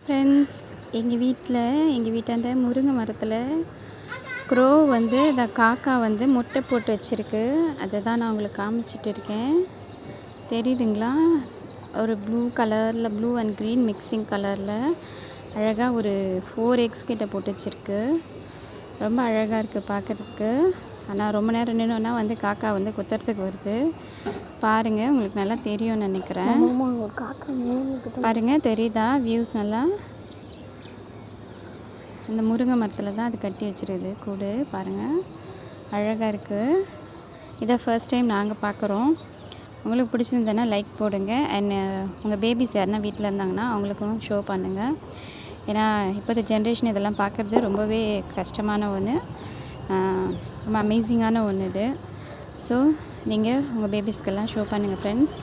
Friends, எங்கள் வீட்டாண்ட முருங்கை மரத்தில் க்ரோ வந்து இந்த காக்கா வந்து முட்டை போட்டு வச்சுருக்கு. அதை தான் நான் உங்களுக்கு காமிச்சிட்டு இருக்கேன். தெரியுதுங்களா? ஒரு ப்ளூ அண்ட் க்ரீன் மிக்சிங் கலரில் அழகாக ஒரு 4 எக்ஸ் கிட்ட போட்டு வச்சுருக்கு. ரொம்ப அழகாக இருக்குது பார்க்குறதுக்கு. ஆனால் ரொம்ப நேரம் நின்னோன்னா வந்து காக்கா வந்து குத்துறதுக்கு வருது. பாருங்கள், உங்களுக்கு நல்லா தெரியும்னு நினைக்கிறேன். பாருங்கள், தெரியுதா வியூஸ் நல்லா? அந்த முருங்கை மரத்தில் தான் அது கட்டி வச்சுருக்குது கூடு. பாருங்கள், அழகாக இருக்குது. இதை ஃபர்ஸ்ட் டைம் நாங்கள் பார்க்குறோம். உங்களுக்கு பிடிச்சிருந்ததுன்னா லைக் போடுங்க. அண்ட் உங்கள் பேபிஸ் யாருன்னா வீட்டில் இருந்தாங்கன்னா அவங்களுக்கும் ஷோ பண்ணுங்கள். ஏன்னா இப்போது ஜென்ரேஷன் இதெல்லாம் பார்க்குறது ரொம்பவே கஷ்டமான ஒன்று, ரொம்ப அமேசிங்கான ஒன்று இது. ஸோ நீங்கள் உங்கள் பேபிஸ்க்கெல்லாம் ஷோ பண்ணுங்கள் ஃப்ரெண்ட்ஸ்.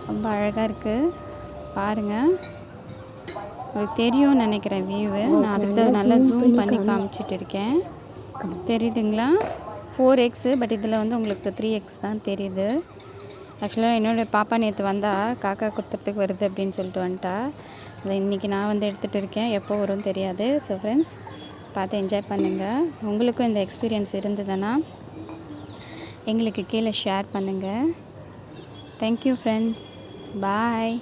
ரொம்ப அழகாக இருக்குது பாருங்கள். உங்களுக்கு தெரியும்னு நினைக்கிறேன் வியூவு. நான் அதுக்கு நல்லா ஜூம் பண்ணி காமிச்சிட்டு இருக்கேன். தெரியுதுங்களா? 4x, பட் இதில் வந்து உங்களுக்கு 3x தான் தெரியுது. ஆக்சுவலாக என்னோடய பாப்பா நேற்று வந்தால் காக்கா குத்துறதுக்கு வருது அப்படின்னு சொல்லிட்டு வந்துட்டா. அதை இன்றைக்கி நான் வந்து எடுத்துகிட்டு இருக்கேன். எப்போ வரும்னு தெரியாது. ஸோ ஃப்ரெண்ட்ஸ், பார்த்து என்ஜாய் பண்ணுங்கள். உங்களுக்கும் இந்த எக்ஸ்பீரியன்ஸ் இருந்ததுன்னா எங்களுக்கு கீழே ஷேர் பண்ணுங்கள். Thank you friends. பாய்.